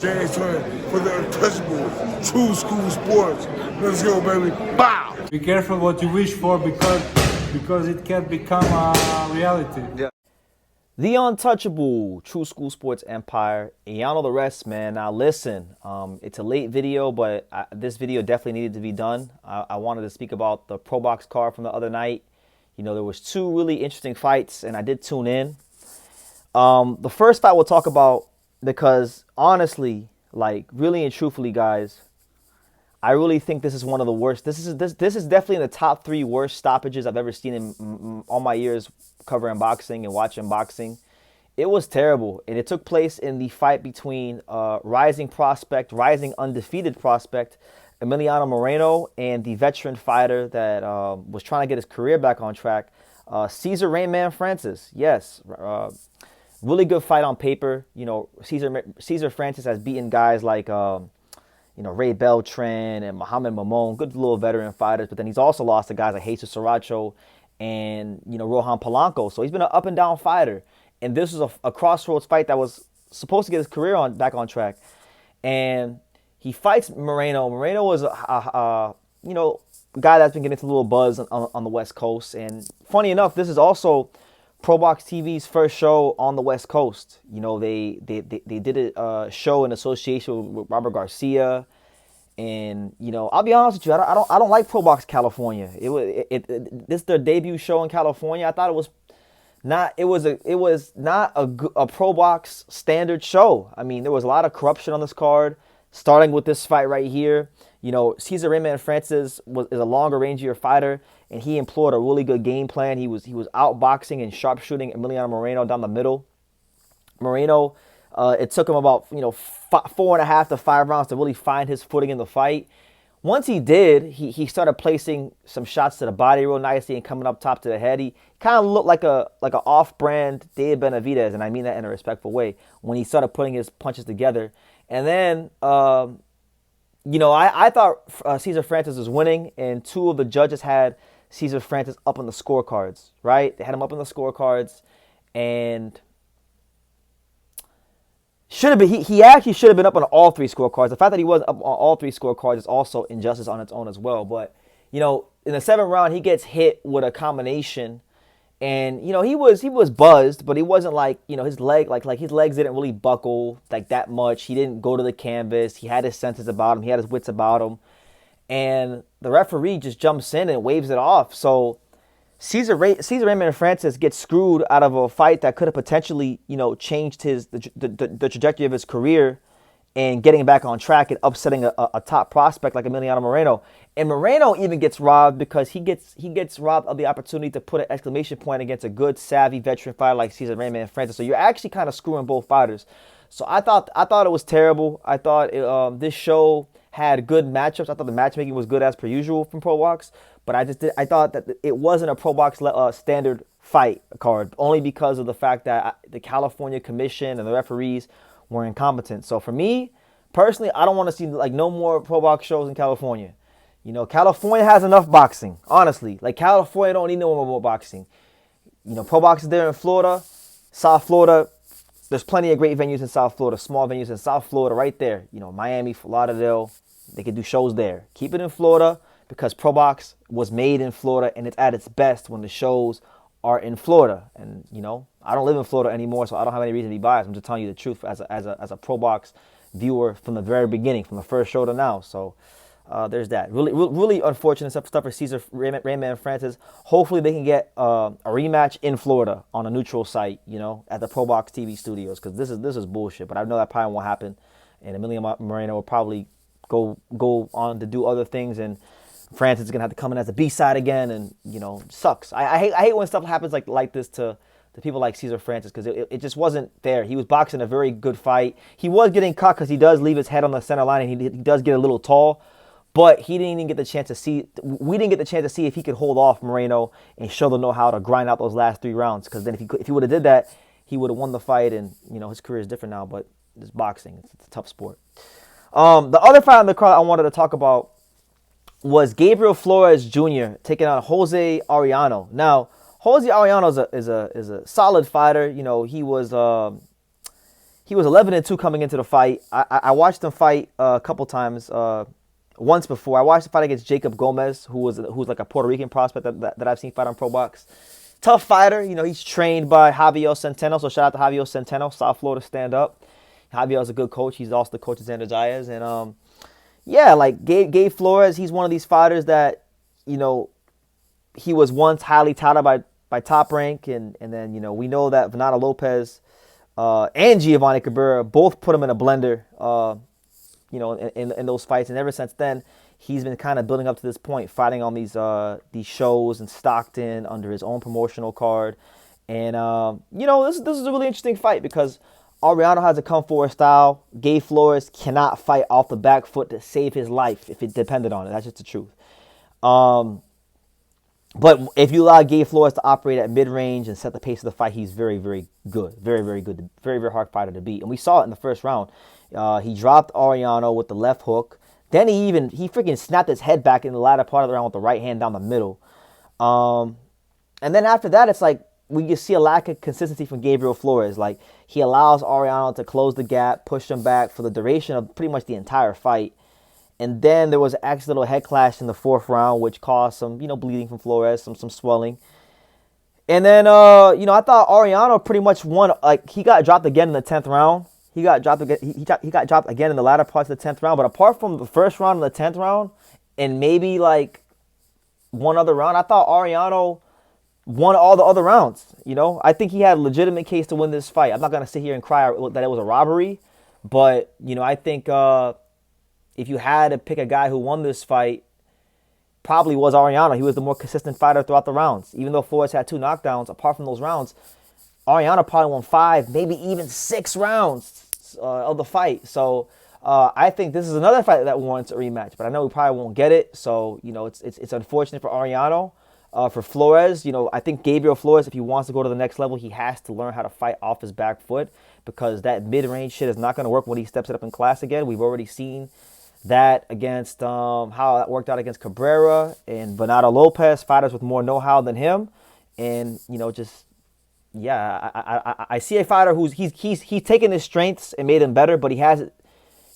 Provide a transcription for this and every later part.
James Twin for the untouchable true school sports. Let's go, baby. Bow! Be careful what you wish for because it can become a reality. Yeah. The untouchable true school sports empire. And y'all know the rest, man. Now listen, it's a late video, but this video definitely needed to be done. I wanted to speak about the Pro Box card from the other night. You know, there was two really interesting fights, and I did tune in. The first fight we'll talk about because honestly, like really and truthfully, guys, I really think this is one of the worst. This is definitely in the top 3 worst stoppages I've ever seen in all my years covering boxing and watching boxing. It was terrible, and it took place in the fight between rising undefeated prospect, Emiliano Moreno, and the veteran fighter that was trying to get his career back on track, Cesar Rayman Francis. Yes, really good fight on paper. You know, Cesar Francis has beaten guys like Ray Beltran and Muhammad Mamon, good little veteran fighters, but then he's also lost to guys like Jesus Saracho and, Rohan Polanco. So he's been an up and down fighter. And this was a crossroads fight that was supposed to get his career back on track. And he fights Moreno. Moreno was a guy that's been getting a little buzz on the West Coast. And funny enough, this is also Pro Box TV's first show on the West Coast. You know, they did a show in association with Robert Garcia, and I'll be honest with you, I don't like Pro Box California. This is their debut show in California. I thought it was not a Pro Box standard show. I mean, there was a lot of corruption on this card, starting with this fight right here. Cesar Rayman Francis is a longer rangier fighter, and he employed a really good game plan. He was outboxing and sharpshooting Emiliano Moreno down the middle. Moreno, it took him about 4.5 to 5 rounds to really find his footing in the fight. Once he did, he started placing some shots to the body real nicely and coming up top to the head. He kind of looked like an off-brand Dave Benavidez, and I mean that in a respectful way, when he started putting his punches together. And then I thought Cesar Francis was winning, and 2 of the judges had Cesar Francis up on the scorecards, right? They had him up on the scorecards, and he actually should have been up on all 3 scorecards. The fact that he was up on all 3 scorecards is also injustice on its own as well. But, in the 7th round, he gets hit with a combination, and, he was buzzed, but he wasn't like, his legs didn't really buckle like that much. He didn't go to the canvas. He had his senses about him. He had his wits about him. And the referee just jumps in and waves it off. So Cesar Rayman Francis gets screwed out of a fight that could have potentially, changed the trajectory of his career and getting back on track and upsetting a top prospect like Emiliano Moreno. And Moreno even gets robbed because he gets robbed of the opportunity to put an exclamation point against a good, savvy veteran fighter like Cesar Rayman Francis. So you're actually kind of screwing both fighters. So I thought it was terrible. I thought this show had good matchups. I thought the matchmaking was good as per usual from Pro Box, but I thought that it wasn't a Pro Box standard fight card, only because of the fact that the California Commission and the referees were incompetent. So for me personally, I don't want to see no more Pro Box shows in California. California has enough boxing, honestly. California don't need no more boxing. Pro Box is there in Florida, South Florida. There's plenty of great venues in South Florida, small venues in South Florida right there. Miami, Fort Lauderdale, they could do shows there. Keep it in Florida because Pro Box was made in Florida, and it's at its best when the shows are in Florida. And, I don't live in Florida anymore, so I don't have any reason to be biased. I'm just telling you the truth as a Pro Box viewer from the very beginning, from the first show to now. So there's that. Really unfortunate stuff for Cesar Rayman Francis. Hopefully they can get a rematch in Florida on a neutral site, at the Pro Box TV studios, because this is bullshit. But I know that probably won't happen, and Emiliano Moreno will probably go on to do other things, and Francis is gonna have to come in as a B-side again, and sucks. I hate when stuff happens like this to people like Cesar Francis, because it just wasn't fair. He was boxing a very good fight. He was getting caught because he does leave his head on the center line, and he does get a little tall. But he didn't even get the chance to see. We didn't get the chance to see if he could hold off Moreno and show the know-how to grind out those last 3 rounds. Because then if he would have did that, he would have won the fight, and his career is different now. But it's boxing; it's a tough sport. The other fight on the card I wanted to talk about was Gabe Flores Jr. taking on Jose Arellano. Now, Jose Arellano is a solid fighter. He was he was 11-2 coming into the fight. I watched him fight a couple times. Once before, I watched the fight against Jacob Gomez, who's like a Puerto Rican prospect that I've seen fight on Pro Box. Tough fighter, you know. He's trained by Javier Centeno, so shout out to Javier Centeno, South Florida stand up. Javier's a good coach. He's also the coach of Xander Zayas, and yeah, like Gabe Flores, he's one of these fighters that, you know, he was once highly touted by Top Rank, and then, you know, we know that Venata Lopez and Giovanni Cabrera both put him in a blender, you know, in those fights, and ever since then, he's been kind of building up to this point, fighting on these shows in Stockton under his own promotional card. And, you know, this is a really interesting fight because Arellano has a come forward style. Gabe Flores cannot fight off the back foot to save his life if it depended on it. That's just the truth. But if you allow Gabe Flores to operate at mid-range and set the pace of the fight, he's very, very good. Very, very good. Very, very hard fighter to beat. And we saw it in the first round. He dropped Arellano with the left hook. Then he freaking snapped his head back in the latter part of the round with the right hand down the middle. And then after that, it's like we just see a lack of consistency from Gabriel Flores. Like, he allows Arellano to close the gap, push him back for the duration of pretty much the entire fight. And then there was an accidental head clash in the fourth round, which caused some, you know, bleeding from Flores, some swelling. And then, you know, I thought Arellano pretty much won. Like, he got dropped again in the 10th round. He got dropped again. He got dropped again in the latter parts of the 10th round. But apart from the first round and the 10th round, and maybe like one other round, I thought Arellano won all the other rounds. You know, I think he had a legitimate case to win this fight. I'm not gonna sit here and cry that it was a robbery, but you know, I think if you had to pick a guy who won this fight, probably was Arellano. He was the more consistent fighter throughout the rounds. Even though Flores had 2 knockdowns, apart from those rounds, Arellano probably won 5, maybe even 6 rounds of the fight. So I think this is another fight that warrants a rematch, but I know we probably won't get it. So, you know, it's unfortunate for Arellano. For Flores, you know, I think Gabriel Flores, if he wants to go to the next level, he has to learn how to fight off his back foot, because that mid-range shit is not going to work when he steps it up in class again. We've already seen that against how that worked out against Cabrera and Venata Lopez, fighters with more know-how than him. And, you know, just, yeah, I see a fighter who's he's taken his strengths and made them better, but he has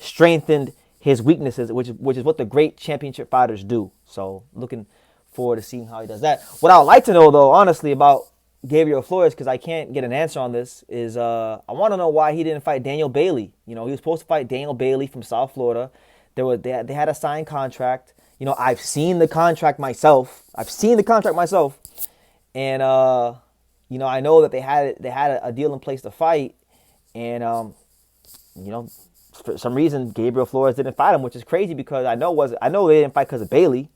strengthened his weaknesses, which is what the great championship fighters do. So looking forward to seeing how he does that. What I would like to know, though, honestly, about Gabriel Flores, because I can't get an answer on this, is I want to know why he didn't fight Daniel Bailey. You know, he was supposed to fight Daniel Bailey from South Florida. They had a signed contract. You know, I've seen the contract myself. And you know, I know that they had a deal in place to fight, and you know, for some reason Gabriel Flores didn't fight him, which is crazy because I know they didn't fight because of Bailey,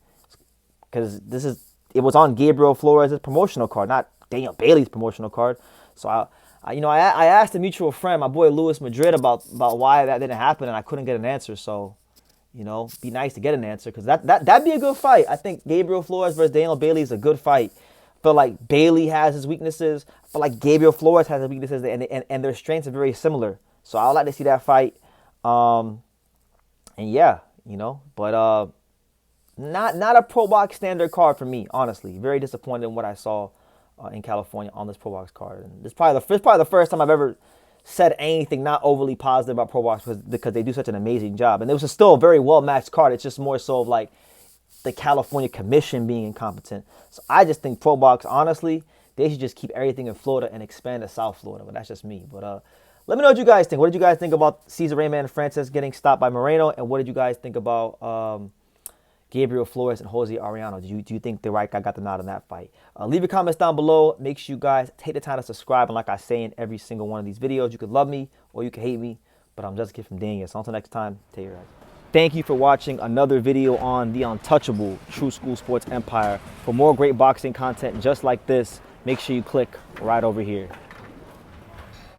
because it was on Gabriel Flores' promotional card, not Daniel Bailey's promotional card. So I asked a mutual friend, my boy Luis Madrid, about why that didn't happen, and I couldn't get an answer. So, you know, be nice to get an answer, because that'd be a good fight. I think Gabriel Flores versus Daniel Bailey is a good fight. I feel like Bailey has his weaknesses. I feel like Gabriel Flores has his weaknesses, and their strengths are very similar. So I would like to see that fight. And yeah, you know, but not a Pro Box standard card for me, honestly. Very disappointed in what I saw in California on this Pro Box card. And this is probably the first time I've ever said anything not overly positive about Pro Box, because they do such an amazing job. And it was still a very well-matched card. It's just more so of like the California Commission being incompetent. So I just think Pro Box, honestly, they should just keep everything in Florida and expand to South Florida. But that's just me. But let me know what you guys think. What did you guys think about Cesar Francis getting stopped by Moreno? And what did you guys think about Gabriel Flores and Jose Arellano? Do you think the right guy got the nod in that fight? Leave your comments down below. Make sure you guys take the time to subscribe. And like I say in every single one of these videos, you could love me or you could hate me, but I'm just a kid from Daniel. So until next time, take care, guys. Thank you for watching another video on the untouchable True School Sports Empire. For more great boxing content just like this, make sure you click right over here.